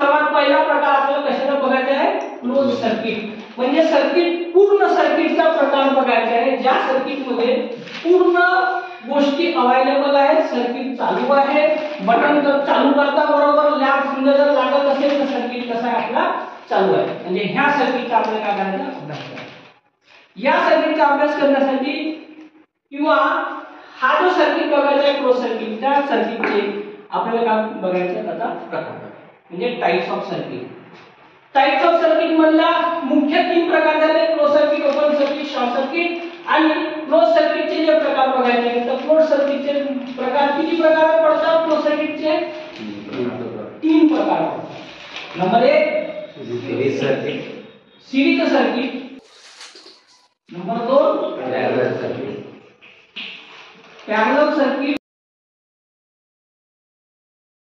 सर्वात पहिला प्रकार आपल्याला कशाचा बघायचा आहे, क्लोज सर्किट. म्हणजे सर्किट, पूर्ण सर्किटचा प्रकार बघायचा आहे ज्या सर्किट मध्ये पूर्ण गोष्टी अवेलेबल आहेत, सर्किट चालू आहे, बटन चालू करता बरोबर लॅम्प समजा जर लागत असेल तर सर्किट कसा आहे आपला चालू आहे. म्हणजे ह्या सर्किटचा आपल्याला काय करायचा, अभ्यास करायचा. या सर्किटचा अभ्यास करण्यासाठी किंवा हा जो सर्किट बघायचा आहे क्लोज सर्किट, त्या सर्किटचे आपल्याला काय बघायचं आता प्रकार, म्हणजे types of circuit. Types of circuit मधला मुख्य 3 प्रकार झाले, close circuit, open circuit, short circuit. आणि क्लोज सर्किटचे जे प्रकार बघायचे आहेत तर क्लोज सर्किटचे प्रकार किती प्रकार पडतात, क्लोज सर्किटचे 3 प्रकार पडतात. Number 1 series circuit, series circuit. Number 2 parallel circuit, parallel circuit.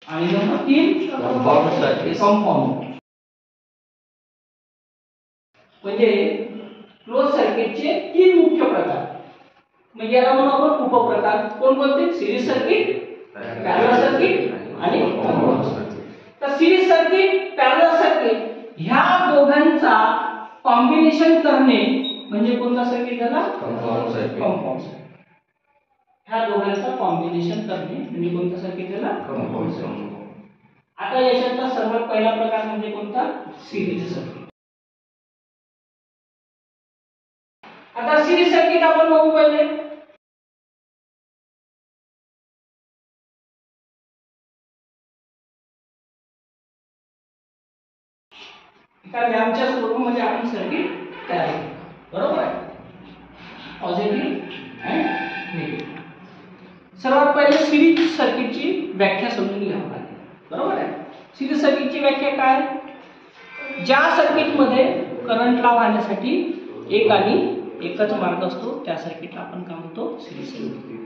आणि नंबर 3 कंपाऊंड सर्किट. कंपाऊंड. म्हणजे क्लोज सर्किटचे 3 मुख्य प्रकार. म्हणजे याला म्हणू आपण उपप्रकार. कोणकोणते, सिरीज सर्किट, पॅरलल सर्किट आणि कंपाऊंड सर्किट. तर सिरीज सर्किट, पॅरलल सर्किट ह्या दोघांचा कॉम्बिनेशन करणे म्हणजे कोणता सर्किट झाला, कंपाऊंड सर्किट. Compound circuit. ह्या दोघांचा कॉम्बिनेशन करणे म्हणजे कोणता सर्किट झाला, कंपाऊंड सर्किट. आता याच्यातला सर्वात पहिला प्रकार म्हणजे कोणता, सिरीज सर्किट. आता सिरीज सर्किट आपण बघू पहिले. एका लॅम्पच्या स्वरूपामध्ये आपण सर्किट तयार केले, बरोबर आहे, पॉझिटिव्ह आणि निगेटिव्ह. सर्वात पहिले सिरीज सर्किटची व्याख्या समजून घ्यावी लागेल, बरोबर आहे. सिरीज सर्किटची व्याख्या काय, ज्या सर्किटमध्ये करंटला वाहण्यासाठी एक आणि एकच मार्ग असतो त्या सर्किटला आपण काय म्हणतो, सिरीज सर्किट.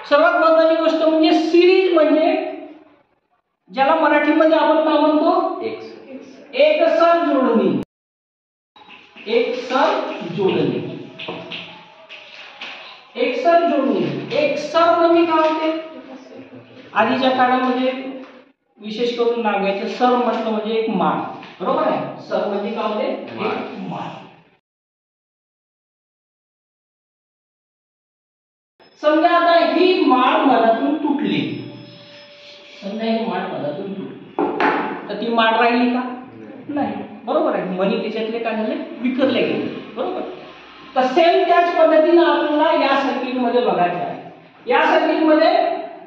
सर्वात महत्त्वाची गोष्ट म्हणजे सिरीज म्हणजे ज्याला मराठीमध्ये आपण काय म्हणतो, एकसर जोडणी. एकसर जोडणी, एकसर जोडणी. एकसर म्हणजे काय होते, आधीच्या काळामध्ये विशेष करून नाव घ्यायचे, सर म्हटलं म्हणजे एक माळ, बरोबर आहे. सर म्हणजे काय होते, एक माळ. समजा आता ही माळ मधातून तुटली, समजा ही माळ मधातून तुटली तर ती माळ राहिली का, नाही, बरोबर आहे. मनी त्याच्यातले काय झाले, विखरले गेले, बरोबर. तर सेम त्याच पद्धतीने आपल्याला या सर्किट मध्ये बघायचं आहे. या सर्किट मध्ये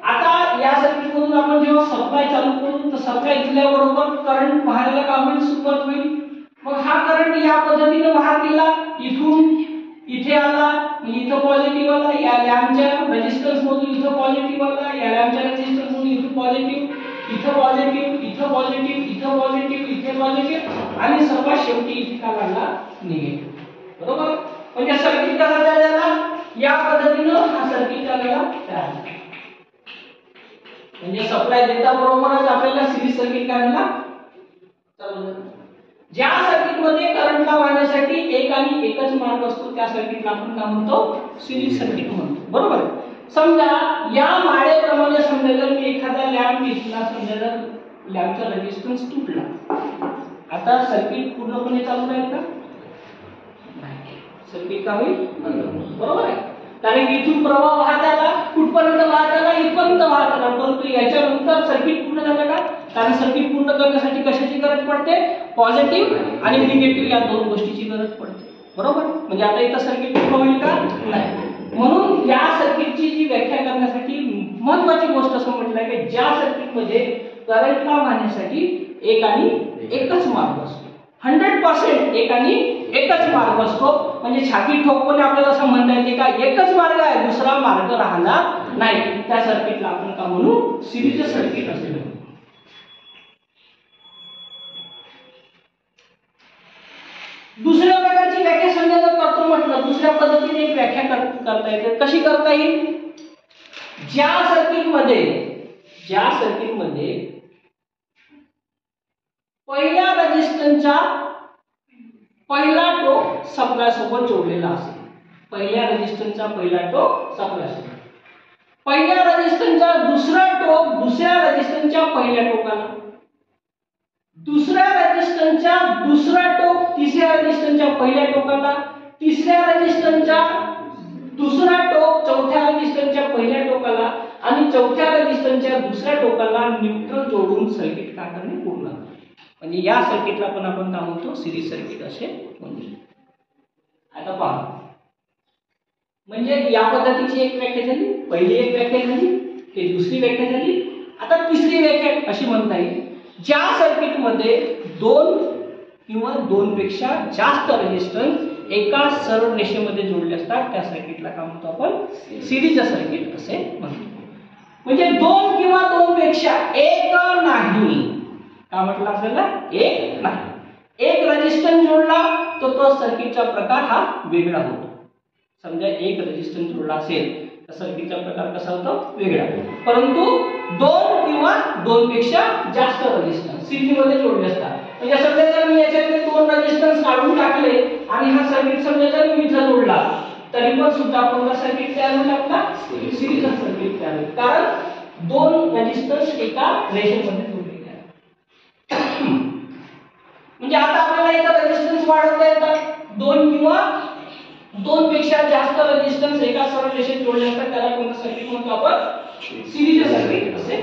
आता या सर्किट मधून आपण जेव्हा सप्लाय चालू करू तर सप्लाय दिल्याबरोबर करंट वाहायला का होईल, सुरुवात होईल. मग हा करंट या पद्धतीने वाहत गेला, इथून इथे आला, इथं पॉझिटिव्ह आला, या लॅम्पच्या रेझिस्टन्स मधून इथं पॉझिटिव्ह आला, या लॅम्पच्या रेझिस्टन्स मधून इथं पॉझिटिव्ह, इथं पॉझिटिव्ह, इथं पॉझिटिव्ह, इथं पॉझिटिव्ह, इथे पॉझिटिव्ह आणि सर्वात शेवटी इथे काय लागला, निगेटिव्ह, बरोबर. म्हणजे सर्किट कसा तयार झाला, या पद्धतीने हा सर्किट तयार झाला. म्हणजे सप्लाय देता बरोबरच आपल्याला सिरीज सर्किट काय झाला, चालू झाला. ज्या सर्किट मध्ये करंटला वाहण्यासाठी एक आणि एकच मार्ग असतो त्या सर्किटला आपण काय म्हणतो, सिरीज सर्किट म्हणतो, बरोबर. समजा या माळेप्रमाणे समजा जर मी एखादा लॅम्प घेतला, समजा जर लॅम्पचा रेझिस्टन्स तुटला, आता सर्किट पूर्णपणे चालू राहील का, नाही, सर्किट काय होईल, बरोबर आहे. कारण इथून प्रवाह वाहत आला, कुठपर्यंत वाहत आला, इथपर्यंत वाहत आला, परंतु याच्यानंतर सर्किट पूर्ण झालं का, कारण सर्किट पूर्ण करण्यासाठी कशाची गरज पडते, पॉझिटिव्ह आणि निगेटिव्ह या दोन गोष्टीची गरज पडते, बरोबर. म्हणजे आता इथं सर्किट पूर्ण होईल का, नाही. म्हणून या सर्किटची जी व्याख्या करण्यासाठी महत्त्वाची गोष्ट असं म्हटलंय की ज्या सर्किटमध्ये करंटला वाहण्यासाठी एक आणि एकच मार्ग असतो, 100% एक आणि एकच मार्ग असतो. म्हणजे छाती ठोकपणे आपल्याला असं म्हणता येते का एकच मार्ग आहे, दुसरा मार्ग राहणार नाही, त्या सर्किटला आपण का म्हणू, सिरीज सर्किट असे म्हणू. दुसऱ्या प्रकारची व्याख्या समजा जर करतो म्हटलं, दुसऱ्या पद्धतीने एक व्याख्या करता येते. कशी करता येईल, ज्या सर्किटमध्ये पहिल्या रेझिस्टन्सचा पहिला टोक सप्लाय सोबत जोडलेला असेल, पहिल्या रेझिस्टन्सचा पहिला टोक सप्लाय सोबत, पहिल्या रेझिस्टन्सचा दुसरा टोक दुसऱ्या रेझिस्टन्सच्या पहिल्या टोकाला, दुसऱ्या रेझिस्टन्सच्या दुसरा टोक तिसऱ्या रेझिस्टन्सच्या पहिल्या टोकाला, तिसऱ्या रेझिस्टन्सच्या दुसरा टोक चौथ्या रेझिस्टन्सच्या पहिल्या टोकाला आणि चौथ्या रेझिस्टन्सच्या दुसऱ्या टोकाला न्यूट्रल जोडून सर्किट का करणे पूर्ण. म्हणजे या सर्किटला पण आपण काय म्हणतो, सिरीज सर्किट असे म्हणतो. आता पहा, म्हणजे या पद्धतीची एक व्याख्या झाली, पहिली एक व्याख्या झाली, ही दुसरी व्याख्या झाली. आता तिसरी व्याख्या अशी म्हणता येईल, ज्या सर्किटमध्ये दोन किंवा दोन पेक्षा जास्त रेझिस्टन्स एका सरळ रेषेमध्ये जोडले असतात त्या सर्किटला काय म्हणतो आपण, सिरीज सर्किट असे म्हणतो. म्हणजे दोन किंवा दोन पेक्षा एक नाही, काय म्हटलं आपल्याला, एक नाही. एक रेझिस्टन्स जोडला तर तो सर्किटचा प्रकार हा वेगळा होतो. समजा एक रेझिस्टन्स जोडला असेल तर सर्किटचा प्रकार कसा होतो, वेगळा. परंतु दोन किंवा दोन पेक्षा जास्त रेझिस्टन्स सिरीज मध्ये जोडले असतात. म्हणजे समजा जर मी याच्यातले दोन रेझिस्टन्स काढून टाकले आणि हा सर्किट समजा जर मी इथं जोडला तरी पण सुद्धा कोणता सर्किट तयार होईल, आपला सिरीज सर्किट तयार होईल. कारण दोन रेझिस्टन्स एका रेषेमध्ये जोडलेले आहेत. म्हणजे आता आपल्याला इथं रेझिस्टन्स वाढवता येतात. दोन किंवा दोन पेक्षा जास्त रेझिस्टन्स एका सरळ रेषेत जोडले असतात त्याला कोणतं सर्किट म्हणतो आपण, सिरीज सर्किट असे